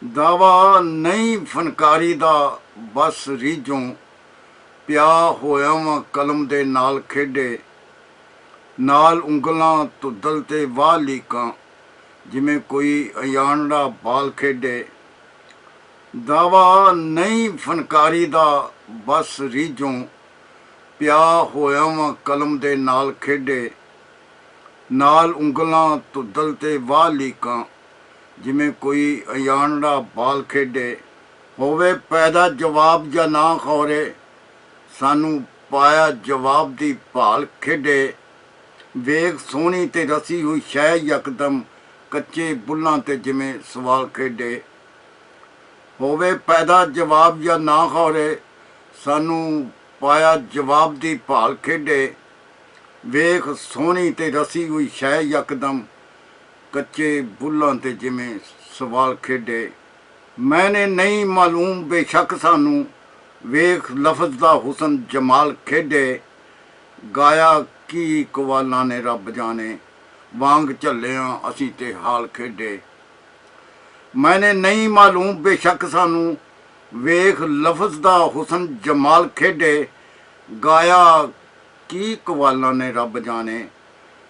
दावा नहीं फनकारी दा बस रीझों पिया होया वां कलम दे नाल खेडे नाल ਉਂਗਲਾਂ ਧੁੱਦਲ ਤੇ ਵਾਹ ਲੀਕਾਂ ਜਿਵੇਂ ਕੋਈ ਅਯਾਨੜਾ ਬਾਲ ਖੇਡੇ। ਦਾਵਾ ਨਹੀਂ ਫਨਕਾਰੀ ਦਾ ਬਸ ਰੀਝੋਂ ਪਿਆ ਹੋਇਆ ਵਾਂ ਕਲਮ ਦੇ ਨਾਲ ਖੇਡੇ ਨਾਲ ਉਂਗਲਾਂ ਧੁੱਦਲ ਤੇ ਵਾਹ ਲੀਕਾਂ ਜਿਵੇਂ ਕੋਈ ਅਯਾਨੜਾ ਬਾਲ ਖੇਡੇ। ਹੋਵੇ ਪੈਦਾ ਜਵਾਬ ਜਾਂ ਨਾ ਖੌਰੇ ਸਾਨੂੰ ਪਾਇਆ ਜਵਾਬ ਦੀ ਭਾਲ ਖੇਡੇ। ਵੇਖ ਸੋਹਣੀ ਤੇ ਰਸੀ ਹੋਈ ਸ਼ੈ ਯਕਦਮ ਕੱਚੇ ਬੁੱਲਾਂ ਤੇ ਜਿਵੇਂ ਸਵਾਲ ਖੇਡੇ। ਹੋਵੇ ਪੈਦਾ ਜਵਾਬ ਜਾਂ ਨਾ ਖੌਰੇ ਸਾਨੂੰ ਪਾਇਆ ਜਵਾਬ ਦੀ ਭਾਲ ਖੇਡੇ। ਵੇਖ ਸੋਹਣੀ ਤੇ ਰਸੀ ਹੋਈ ਸ਼ੈ ਯਕਦਮ ਕੱਚੇ ਬੁੱਲਾਂ ਤੇ ਜਿਵੇਂ ਸਵਾਲ ਖੇਡੇ। ਮੈਨੇ ਨਹੀਂ ਮਾਲੂਮ ਬੇਸ਼ੱਕ ਸਾਨੂੰ ਵੇਖ ਲਫ਼ਜ਼ ਦਾ ਹੁਸਨ ਜਮਾਲ ਖੇਡੇ। ਗਾਇਆ ਕੀ ਕਵਾਲਾਂ ਨੇ ਰੱਬ ਜਾਣੇ ਵਾਂਗ ਝੱਲਿਆਂ ਅਸੀਂ ਤੇ ਹਾਲ ਖੇਡੇ। ਮੈਨੇ ਨਹੀਂ ਮਾਲੂਮ ਬੇਸ਼ੱਕ ਸਾਨੂੰ ਵੇਖ ਲਫ਼ਜ਼ ਦਾ ਹੁਸਨ ਜਮਾਲ ਖੇਡੇ। ਗਾਇਆ ਕੀ ਕਵਾਲਾਂ ਨੇ ਰੱਬ ਜਾਣੇ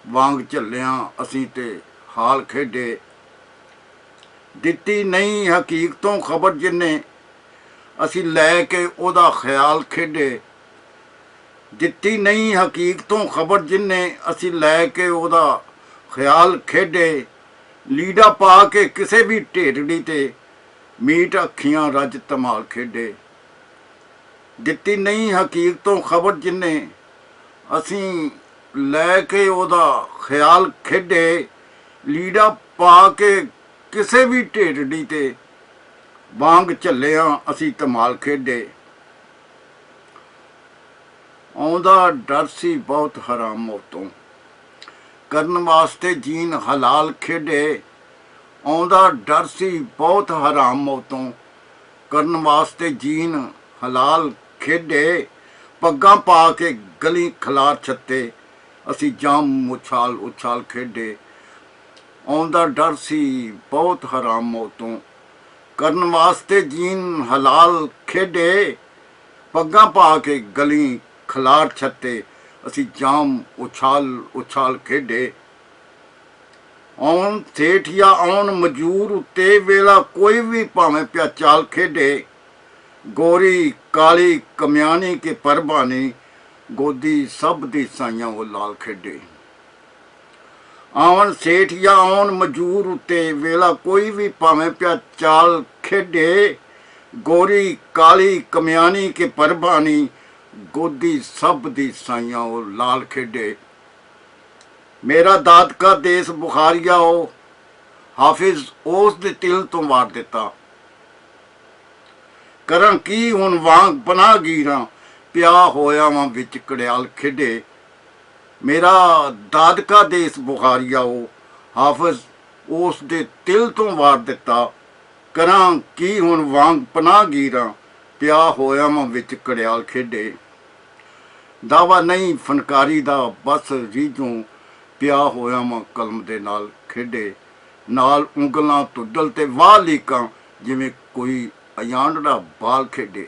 ਵਾਂਗ ਝੱਲਿਆਂ ਅਸੀਂ ਤੇ ਹਾਲ ਖੇਡੇ। ਦਿੱਤੀ ਨਹੀਂ ਹਕੀਕਤੋਂ ਖਬਰ ਜਿੰਨੇ ਅਸੀਂ ਲੈ ਕੇ ਉਹਦਾ ਖਿਆਲ ਖੇਡੇ। ਦਿੱਤੀ ਨਹੀਂ ਹਕੀਕਤੋਂ ਖਬਰ ਜਿੰਨੇ ਅਸੀਂ ਲੈ ਕੇ ਉਹਦਾ ਖਿਆਲ ਖੇਡੇ। ਲੀੜਾ ਪਾ ਕੇ ਕਿਸੇ ਵੀ ਢੇਰੜੀ ਤੇ ਮੀਟ ਅੱਖੀਆਂ ਰੱਜ ਧਮਾਲ ਖੇਡੇ। ਦਿੱਤੀ ਨਹੀਂ ਹਕੀਕਤੋਂ ਖਬਰ ਜਿੰਨੇ ਅਸੀਂ ਲੈ ਕੇ ਉਹਦਾ ਖਿਆਲ ਖੇਡੇ। ਲੀੜਾ ਪਾ ਕੇ ਕਿਸੇ ਵੀ ਢੇਰੜੀ ਤੇ ਵਾਂਗ ਝੱਲਿਆਂ ਅਸੀਂ ਧਮਾਲ ਖੇਡੇ। ਆਉਂਦਾ ਡਰ ਸੀ ਬਹੁਤ ਹਰਾਮ ਮੌਤੋਂ ਕਰਨ ਵਾਸਤੇ ਜੀਨ ਹਲਾਲ ਖੇਡੇ। ਆਉਂਦਾ ਡਰ ਸੀ ਬਹੁਤ ਹਰਾਮ ਮੌਤੋਂ ਕਰਨ ਵਾਸਤੇ ਜੀਨ ਹਲਾਲ ਖੇਡੇ। ਪੱਗਾਂ ਪਾ ਕੇ ਗਲੀ ਖਲਾਰ ਛੱਤੇ ਅਸੀਂ ਜਾਮ ਉਛਾਲ ਉਛਾਲ ਖੇਡੇ। ਆਉਂਦਾ ਡਰ ਸੀ ਬਹੁਤ ਹਰਾਮ ਮੌਤੋਂ ਕਰਨ ਵਾਸਤੇ ਜੀਨ ਹਲਾਲ ਖੇਡੇ। ਪੱਗਾਂ ਪਾ ਕੇ ਗਲੀ ਖਲਾਰ ਛੱਤੇ ਅਸੀਂ ਜਾਮ ਉਛਾਲ ਉਛਾਲ ਖੇਡੇ। ਆਉਣ ਸੇਠ ਜਾਂ ਆਉਣ ਮਜ਼ਦੂਰ ਉੱਤੇ ਵੇਲਾ ਕੋਈ ਵੀ ਭਾਵੇਂ ਪਿਆ ਚਾਲ ਖੇਡੇ। ਗੋਰੀ ਕਾਲੀ ਕਮਿਆਣੀ ਕੇ ਪਰਬਾਨੀ ਗੋਦੀ ਸਭ ਦੀ ਸਾਈਆਂ ਉਹ ਲਾਲ ਖੇਡੇ। ਆਉਣ ਸੇਠ ਜਾਂ ਆਉਣ ਮਜ਼ਦੂਰ ਉੱਤੇ ਵੇਲਾ ਕੋਈ ਵੀ ਭਾਵੇਂ ਪਿਆ ਚਾਲ ਖੇਡੇ। ਗੋਰੀ ਕਾਲੀ ਕਮਿਆਣੀ ਕੇ ਪਰਬਾਨੀ ਗੋਦੀ ਸਭ ਦੀ ਸਾਈਆਂ ਉਹ ਲਾਲ ਖੇਡੇ। ਮੇਰਾ ਦਾਦਕਾ ਦੇਸ ਬੁਖਾਰੀਆ ਉਹ ਹਾਫਿਜ਼ ਉਸ ਦੇ ਤਿਲ ਤੋਂ ਵਾਰ ਦਿੱਤਾ। ਕਰਾਂ ਕੀ ਹੁਣ ਵਾਂਗ ਪਨਾਹ ਗੀਰਾਂ ਪਿਆ ਹੋਇਆ ਵਾਂ ਵਿੱਚ ਕੜਿਆਲ ਖੇਡੇ। ਮੇਰਾ ਦਾਦਕਾ ਦੇਸ ਬੁਖਾਰੀਆ ਉਹ ਹਾਫਿਜ਼ ਉਸ ਦੇ ਤਿਲ ਤੋਂ ਵਾਰ ਦਿੱਤਾ। ਕਰਾਂ ਕੀ ਹੁਣ ਵਾਂਗ ਪਨਾਹ ਗੀਰਾਂ ਪਿਆ ਹੋਇਆ ਵਾਂ ਵਿੱਚ ਕੜਿਆਲ ਖੇਡੇ। ਦਾਵਾ ਨਹੀਂ ਫਨਕਾਰੀ ਦਾ ਬਸ ਰੀਝੋਂ ਪਿਆ ਹੋਇਆ ਵਾਂ ਕਲਮ ਦੇ ਨਾਲ ਖੇਡੇ। ਨਾਲ ਉਂਗਲਾਂ ਧੁੱਦਲ ਤੇ ਵਾਹ ਲੀਕਾਂ ਜਿਵੇਂ ਕੋਈ ਅਯਾਨੜਾ ਬਾਲ ਖੇਡੇ।